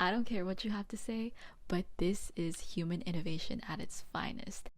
I don't care what you have to say, but this is human innovation at its finest.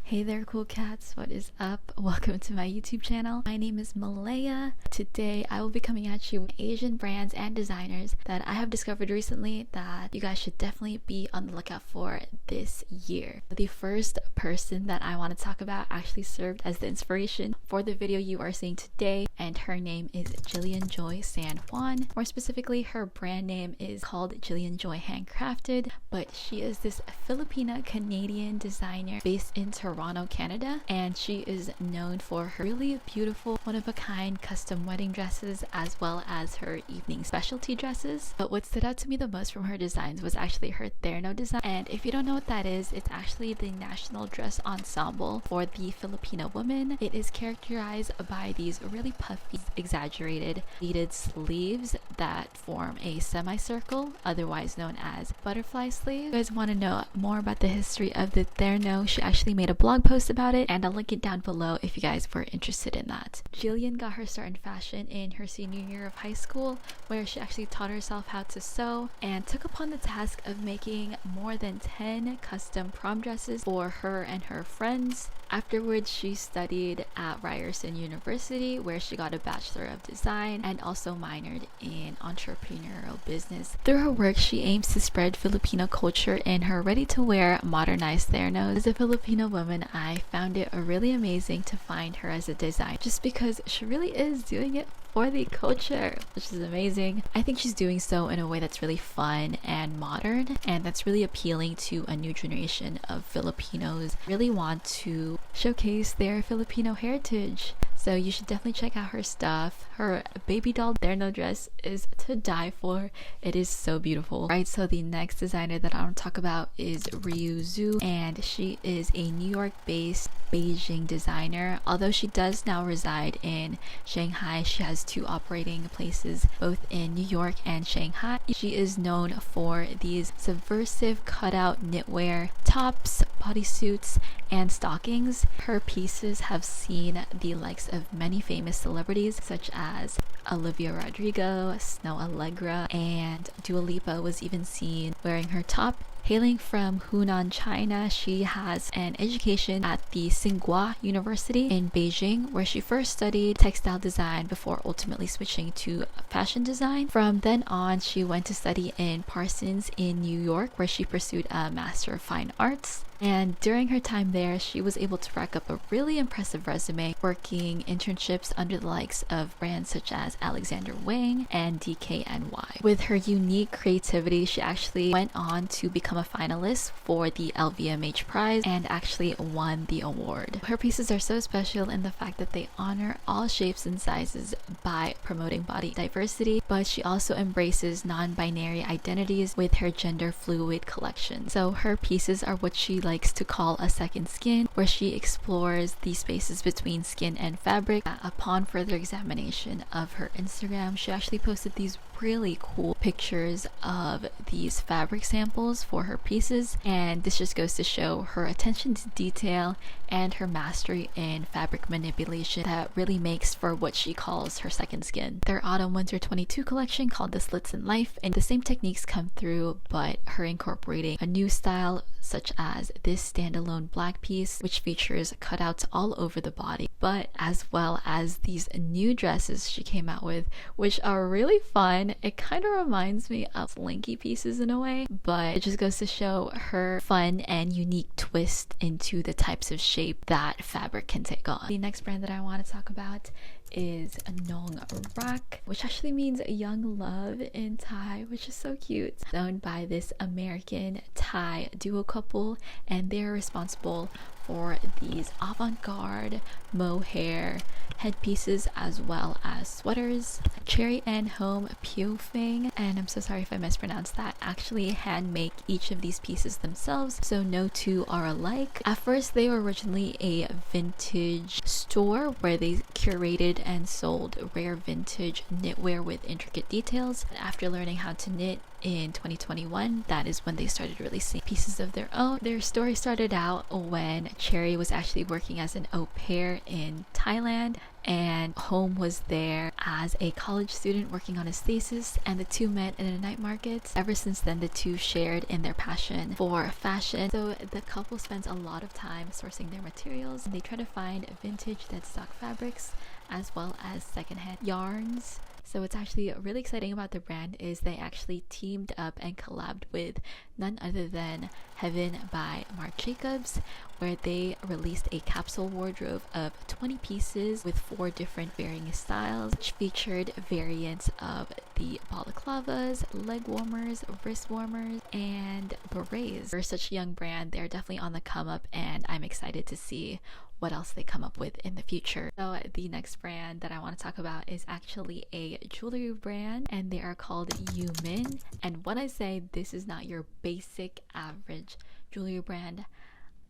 Hey there, cool cats, what is up? Welcome to my YouTube channel. My name is Malaya. Today I will be coming at you with Asian brands and designers that I have discovered recently that you guys should definitely be on the lookout for this year. The first person that I want to talk about actually served as the inspiration for the video you are seeing today, and her name is Jillian Joy San Juan. More specifically, her brand name is called Jillian Joy Handcrafted, but she is this Filipina-Canadian designer based in Toronto, Canada, and she is known for her really beautiful one-of-a-kind custom wedding dresses as well as her evening specialty dresses. But what stood out to me the most from her designs was actually her terno design, and if you don't know what that is, it's actually the national dress ensemble for the Filipino women. It is characterized by these really puffy, exaggerated pleated sleeves that form a semicircle, otherwise known as butterfly sleeves. If you guys want to know more about the history of the terno, she actually made a blog post about it, and I'll link it down below if you guys were interested in that. Jillian got her start in fashion in her senior year of high school, where she actually taught herself how to sew and took upon the task of making more than 10 custom prom dresses for her and her friends. Afterwards, she studied at Ryerson University, where she got a Bachelor of Design and also minored in entrepreneurial business. Through her work, she aims to spread Filipino culture in her ready-to-wear modernized ternos. As a Filipino woman, I found it really amazing to find her as a designer, just because she really is doing it for the culture, which is amazing. I think she's doing so in a way that's really fun and modern, and that's really appealing to a new generation of Filipinos who really want to showcase their Filipino heritage. So you should definitely check out her stuff. Her baby doll terno dress is to die for. It is so beautiful. Right, so the next designer that I want to talk about is Ryu Zhu, and she is a New York based Beijing designer. Although she does now reside in Shanghai, she has two operating places both in New York and Shanghai. She is known for these subversive cutout knitwear tops, bodysuits, and stockings. Her pieces have seen the likes of many famous celebrities such as Olivia Rodrigo, Snow Allegra, and Dua Lipa was even seen wearing her top. Hailing from Hunan, China, she has an education at the Tsinghua University in Beijing, where she first studied textile design before ultimately switching to fashion design. From then on, she went to study in Parsons in New York, where she pursued a Master of Fine Arts. And during her time there, she was able to rack up a really impressive resume, working internships under the likes of brands such as Alexander Wang and DKNY. With her unique creativity, she actually went on to become a finalist for the LVMH prize and actually won the award. Her pieces are so special in the fact that they honor all shapes and sizes by promoting body diversity, but she also embraces non-binary identities with her gender fluid collection. So her pieces are what she likes to call a second skin, where she explores the spaces between skin and fabric. Upon further examination of her Instagram, she actually posted these really cool pictures of these fabric samples for her pieces, and this just goes to show her attention to detail and her mastery in fabric manipulation that really makes for what she calls her second skin. Their autumn winter 22 collection called the Slits in Life, and the same techniques come through, but her incorporating a new style such as this standalone black piece, which features cutouts all over the body, but as well as these new dresses she came out with, which are really fun. It kind of reminds me of Linky pieces in a way, but it just goes to show her fun and unique twist into the types of shape that fabric can take on. The next brand that I want to talk about is Nong Rak, which actually means young love in Thai, which is so cute. Owned by this American Thai duo couple, and they're responsible for these avant-garde mohair headpieces as well as sweaters. Cherry and Home Piofeng, and I'm so sorry if I mispronounced that, actually hand make each of these pieces themselves, so no two are alike. At first, they were originally a vintage store where they curated and sold rare vintage knitwear with intricate details. After learning how to knit in 2021, that is when they started releasing pieces of their own. Their story started out when Cherry was actually working as an au pair in Thailand, and Home was there as a college student working on his thesis, and the two met in a night market. Ever since then, the two shared in their passion for fashion. So the couple spends a lot of time sourcing their materials, and they try to find vintage dead stock fabrics as well as secondhand yarns. So what's actually really exciting about their brand is they actually teamed up and collabed with none other than Heaven by Marc Jacobs, where they released a capsule wardrobe of 20 pieces with 4 different varying styles, which featured variants of the balaclavas, leg warmers, wrist warmers, and berets. For such a young brand, they're definitely on the come up, and I'm excited to see what else they come up with in the future. So the next brand that I want to talk about is actually a jewelry brand, and they are called Yumin. And when I say this is not your basic average jewelry brand,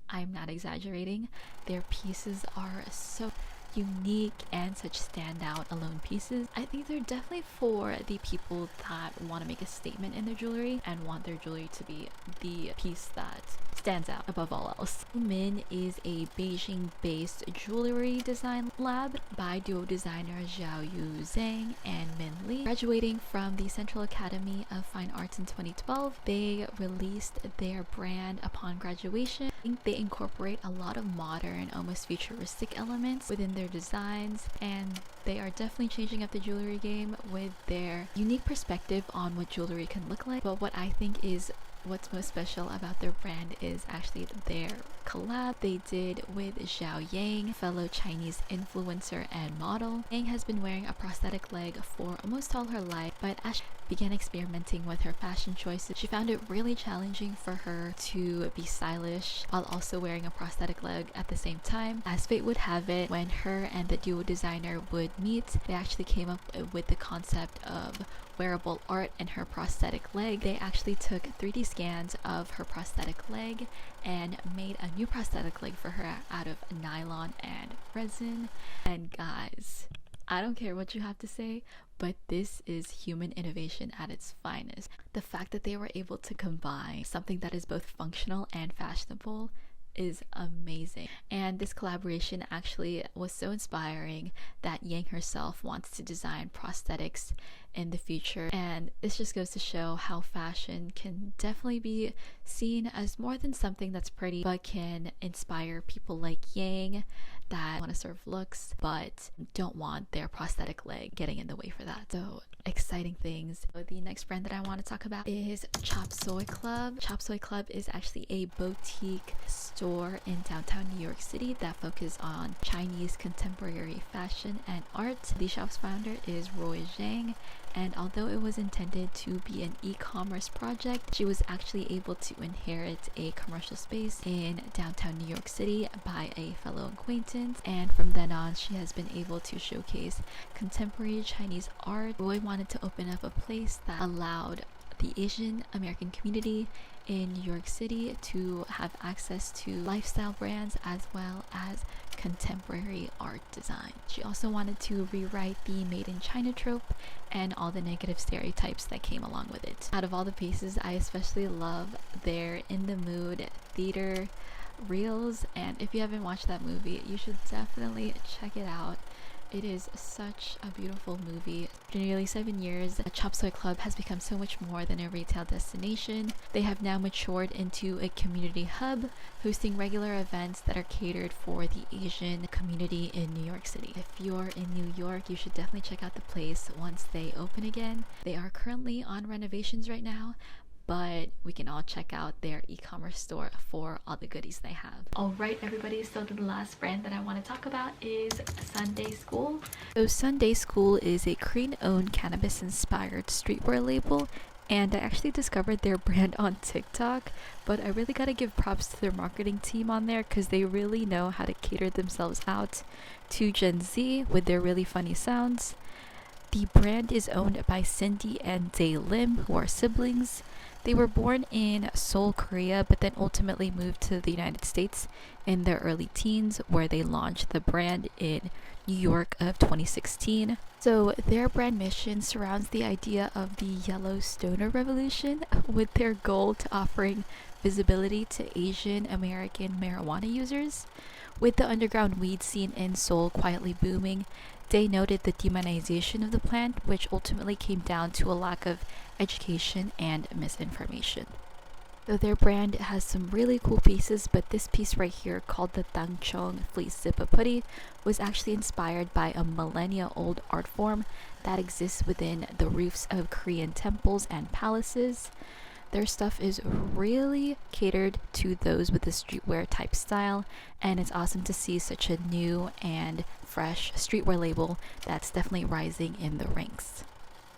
I'm not exaggerating. Their pieces are so unique and such standout alone pieces. I think they're definitely for the people that want to make a statement in their jewelry and want their jewelry to be the piece that stands out above all else. Min is a Beijing-based jewelry design lab by duo designer Zhao Yu Zhang and Min Li. Graduating from the Central Academy of Fine Arts in 2012, they released their brand upon graduation. I think they incorporate a lot of modern, almost futuristic elements within their designs, and they are definitely changing up the jewelry game with their unique perspective on what jewelry can look like. But what I think is what's most special about their brand is actually their collab they did with Zhao Yang, fellow Chinese influencer and model. Yang has been wearing a prosthetic leg for almost all her life, but as she began experimenting with her fashion choices, she found it really challenging for her to be stylish while also wearing a prosthetic leg at the same time. As fate would have it, when her and the duo designer would meet, they actually came up with the concept of wearable art in her prosthetic leg. They actually took 3D scans of her prosthetic leg and made a new prosthetic leg for her out of nylon and resin. And guys, I don't care what you have to say, but this is human innovation at its finest. The fact that they were able to combine something that is both functional and fashionable is amazing. And this collaboration actually was so inspiring that Yang herself wants to design prosthetics in the future. And this just goes to show how fashion can definitely be seen as more than something that's pretty, but can inspire people like Yang that want to serve looks but don't want their prosthetic leg getting in the way for that. So exciting things. So the next brand that I want to talk about is Chop Suey Club. Chop Suey Club is actually a boutique store in downtown New York City that focuses on Chinese contemporary fashion and art. The shop's founder is Roy Zhang, and although it was intended to be an e-commerce project, she was actually able to inherit a commercial space in downtown New York City by a fellow acquaintance, and from then on she has been able to showcase contemporary Chinese art. Roy wanted to open up a place that allowed the Asian American community in New York City to have access to lifestyle brands as well as contemporary art design. She also wanted to rewrite the Made in China trope and all the negative stereotypes that came along with it. Out of all the pieces, I especially love their In the Mood theater reels, and if you haven't watched that movie, you should definitely check it out. It is such a beautiful movie. For nearly 7 years, Chop Suey Club has become so much more than a retail destination. They have now matured into a community hub, hosting regular events that are catered for the Asian community in New York City. If you're in New York, you should definitely check out the place once they open again. They are currently on renovations right now, but we can all check out their e-commerce store for all the goodies they have. Alright everybody, so the last brand that I want to talk about is Sunday School. So Sunday School is a Korean-owned cannabis-inspired streetwear label, and I actually discovered their brand on TikTok, but I really gotta give props to their marketing team on there because they really know how to cater themselves out to Gen Z with their really funny sounds. The brand is owned by Cindy and Dae Lim, who are siblings. They were born in Seoul, Korea, but then ultimately moved to the United States in their early teens, where they launched the brand in New York of 2016. So their brand mission surrounds the idea of the Yellow Stoner Revolution, with their goal to offering visibility to Asian American marijuana users. With the underground weed scene in Seoul quietly booming, they noted the demonization of the plant, which ultimately came down to a lack of education and misinformation. So their brand has some really cool pieces, but this piece right here, called the Tangchong Fleece Zippa Putty, was actually inspired by a millennia-old art form that exists within the roofs of Korean temples and palaces. Their stuff is really catered to those with the streetwear type style, and it's awesome to see such a new and fresh streetwear label that's definitely rising in the ranks.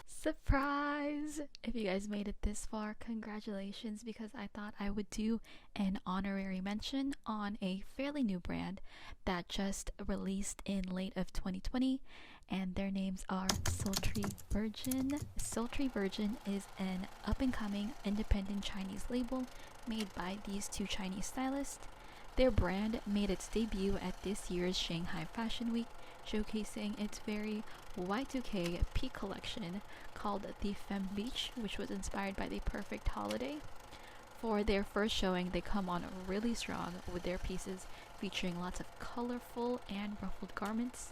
Surprise! If you guys made it this far, congratulations, because I thought I would do an honorary mention on a fairly new brand that just released in late of 2020, and their names are Sultry Virgin. Sultry Virgin is an up-and-coming independent Chinese label made by these two Chinese stylists. Their brand made its debut at this year's Shanghai Fashion Week, showcasing its very Y2K peak collection called the Femme Beach, which was inspired by the perfect holiday. For their first showing, they come on really strong with their pieces featuring lots of colorful and ruffled garments.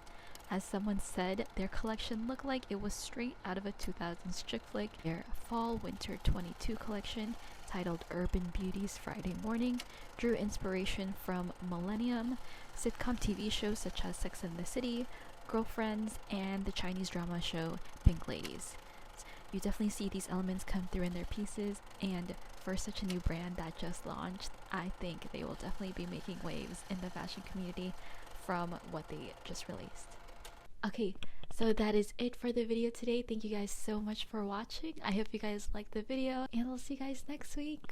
As someone said, their collection looked like it was straight out of a 2000s chick flick. Their Fall/Winter 22 collection, titled Urban Beauties Friday Morning, drew inspiration from Millennium, sitcom TV shows such as Sex and the City, Girlfriends, and the Chinese drama show Pink Ladies. You definitely see these elements come through in their pieces, and for such a new brand that just launched, I think they will definitely be making waves in the fashion community from what they just released. Okay, so that is it for the video today. Thank you guys so much for watching. I hope you guys liked the video, and I'll see you guys next week.